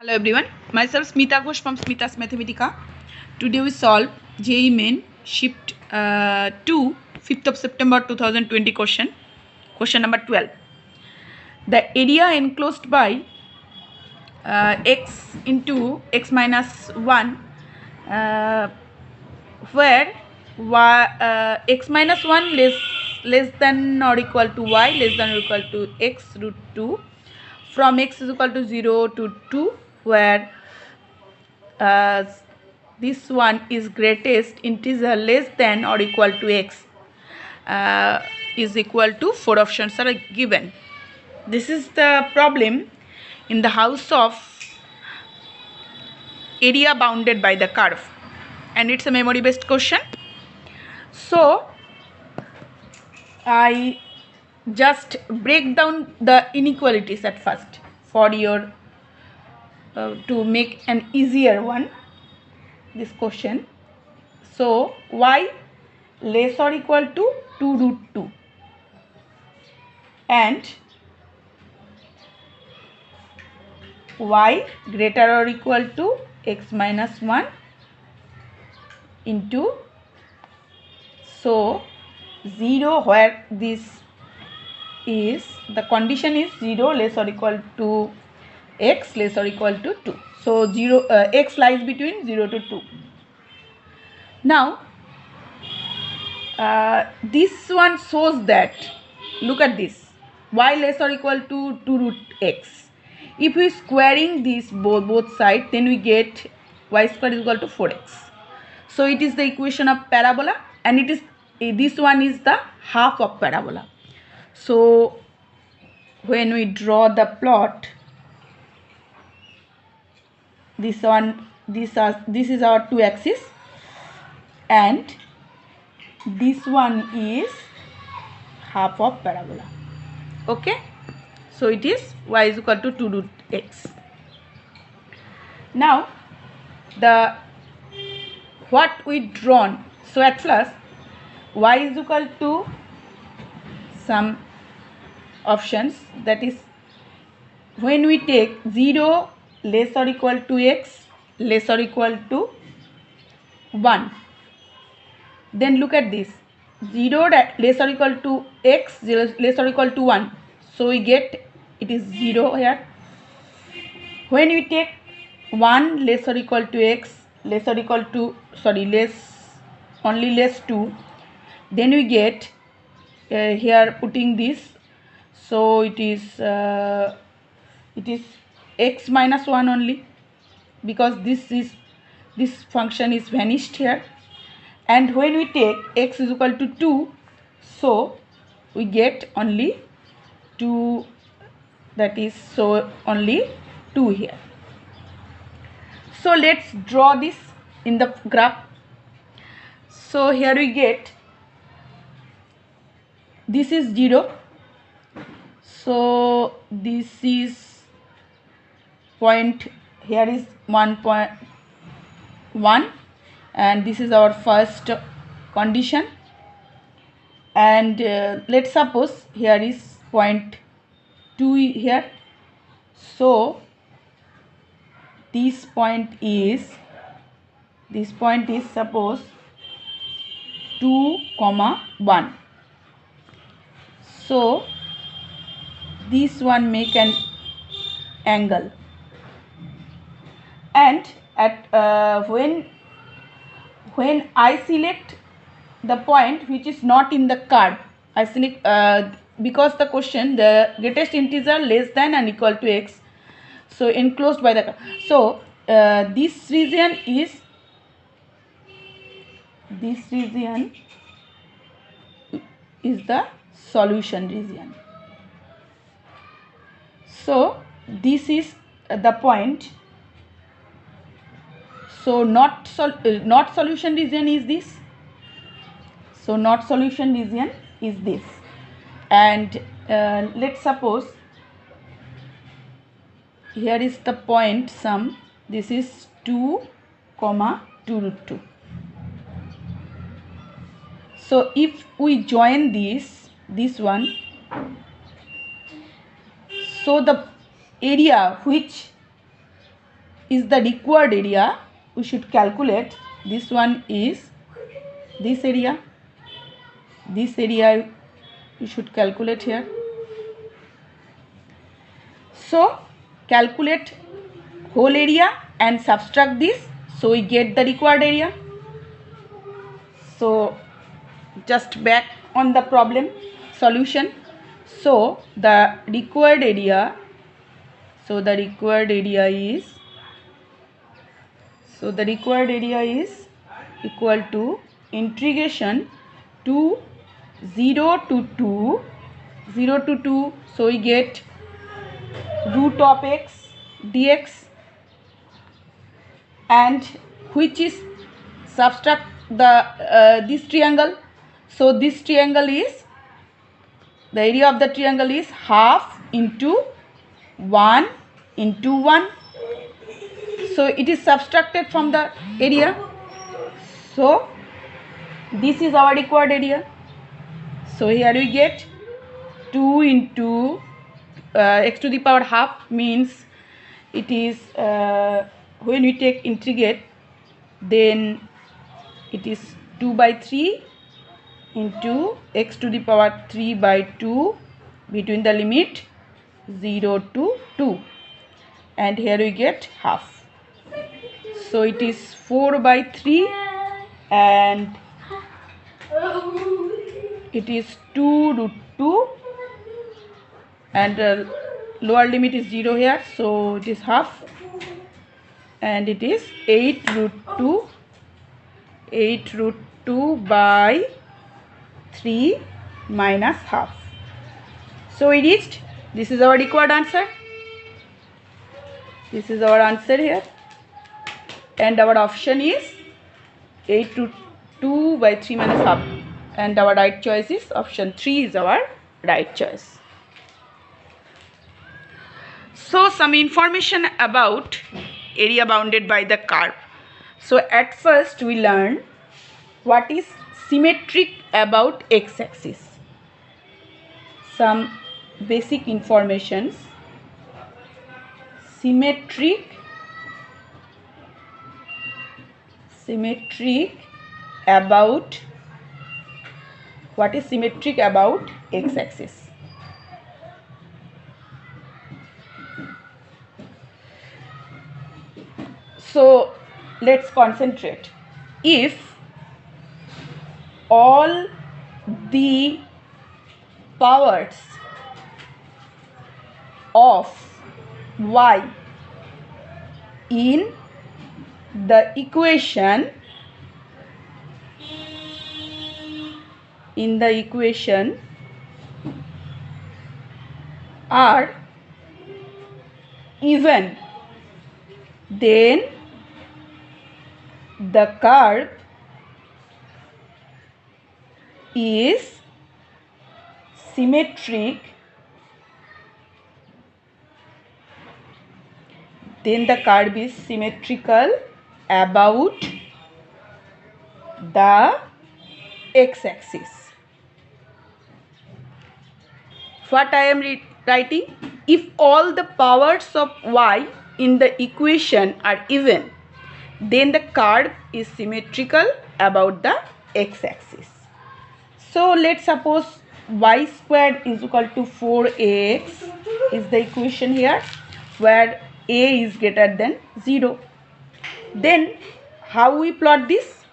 Hello everyone, myself Smita Ghosh from Smita's Mathematica. Today we solve JEE Main Shift 2 5th of September 2020 question number 12. The area enclosed by x into x minus 1 where x minus 1 less than or equal to y less than or equal to x root 2 from x is equal to 0 to 2 where this one is greatest integer less than or equal to x is equal to 4 options are given. This is the problem in the house of area bounded by the curve, and it's a memory based question. So I just break down the inequalities at first for your to make an easier one this question. So y less or equal to 2 root 2 and y greater or equal to x minus 1 into, so 0 where this is the condition is 0 less or equal to x less or equal to 2. So 0 x lies between 0 to 2. Now this one shows that, look at this, y less or equal to 2 root x. If we squaring this both sides, then we get y square is equal to 4x. So it is the equation of parabola, and it is this one is the half of parabola. So when we draw the plot, this is our two axis, and this one is half of parabola. Okay, so it is y is equal to 2 root x. Now the what we drawn, so at first y is equal to some options, that is when we take 0 less or equal to x less or equal to 1, then look at this, 0 less or equal to x 0 less or equal to 1, so we get it is 0 here. When we take 1 less or equal to x less or equal to less 2, then we get here putting this, so it is x minus 1 only, because this function is vanished here. And when we take x is equal to 2, so we get only 2, that is so only 2 here. So let's draw this in the graph. So here we get this is 0, so this is point, here is 1.1, and this is our first condition, and let's suppose here is 0.2 here, so this point is suppose 2, 1, so this one make an angle, and at when I select the point which is not in the curve, I select because the question the greatest integer less than and equal to x, so enclosed by the curve. So this region is the solution region. So this is the point. So not solution region is this. So not solution region is this, and let's suppose here is the point sum. This is 2, 2 root 2. So if we join this one, so the area which is the required area, we should calculate. This one is this area. This area you should calculate here. So calculate whole area and subtract this, so we get the required area. So just back on the problem solution. So the required area is equal to integration to 0 to 2, so we get root of x dx, and which is subtract the this triangle. So this triangle is, the area of the triangle is half into 1 into 1. So it is subtracted from the area. So this is our required area. So here we get 2 into x to the power half, means it is when we take integrate, then it is 2 by 3 into x to the power 3 by 2 between the limit 0 to 2, and here we get half. So it is 4 by 3 and it is 2 root 2, and lower limit is 0 here, so it is half, and it is 8 root 2 by 3 minus half. So we reached, this is our required answer. This is our answer here, and our option is 8 root 2 by 3 minus half, and our right choice is option 3 is our right choice. So some information about area bounded by the curve. So at first we learn what is symmetric about x-axis. Some basic informations. Symmetric about, what is symmetric about x-axis? So let's concentrate. If all the powers of y in the equation are even, then the curve is symmetric. Then the curve is symmetrical about the x-axis. What I am writing? If all the powers of y in the equation are even, then the curve is symmetrical about the x-axis. So let's suppose y squared is equal to 4ax is the equation here, where a is greater than 0. Then how we plot this?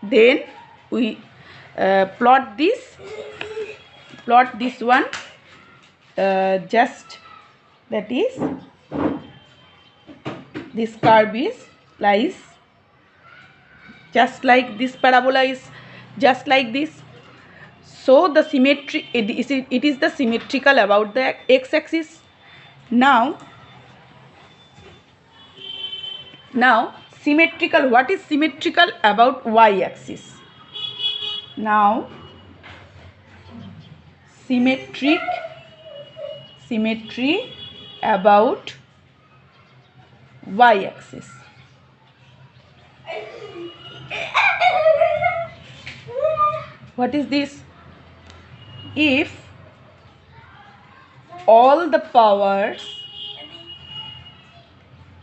Then we plot this one, just that is, this curve is lies just like this, parabola is just like this. So the symmetry, it is the symmetrical about the x-axis. Now symmetrical, what is symmetrical about y-axis? Now symmetry about y-axis. What is this? If all the powers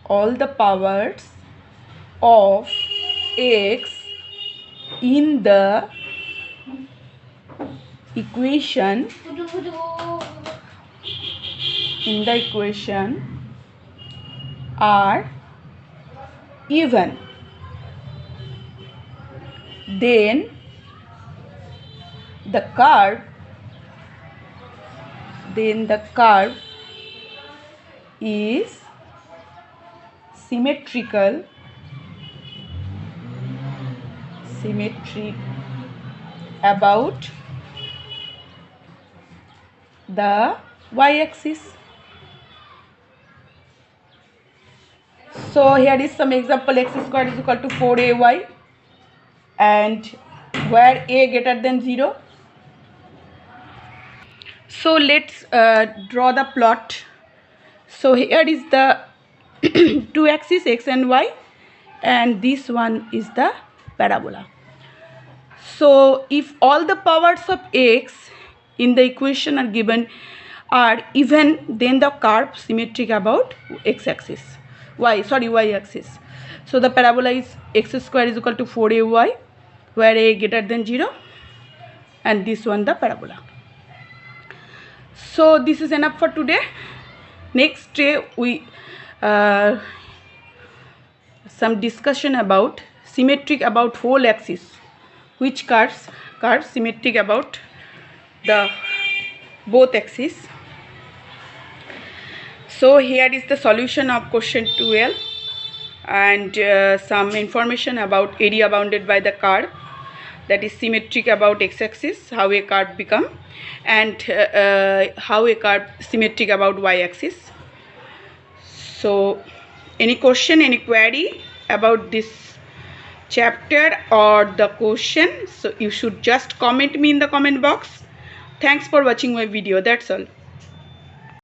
all the powers of x in the equation are even, then the curve is symmetric about the y-axis. So here is some example. X squared is equal to 4ay, and where a greater than 0. So let's draw the plot. So here is the two axes, x and y, and this one is the parabola. So if all the powers of x in the equation are given are even, then the curve symmetric about y-axis. So the parabola is x square is equal to 4ay, where a greater than 0, and this one the parabola. So this is enough for today. Next day we some discussion about symmetric about whole axis, which curves symmetric about the both axes. So here is the solution of question 12, and some information about area bounded by the curve that is symmetric about x-axis, how a curve become, and how a curve symmetric about y-axis. So any question, any query about this chapter or the question, so you should just comment me in the comment box. Thanks for watching my video. That's all.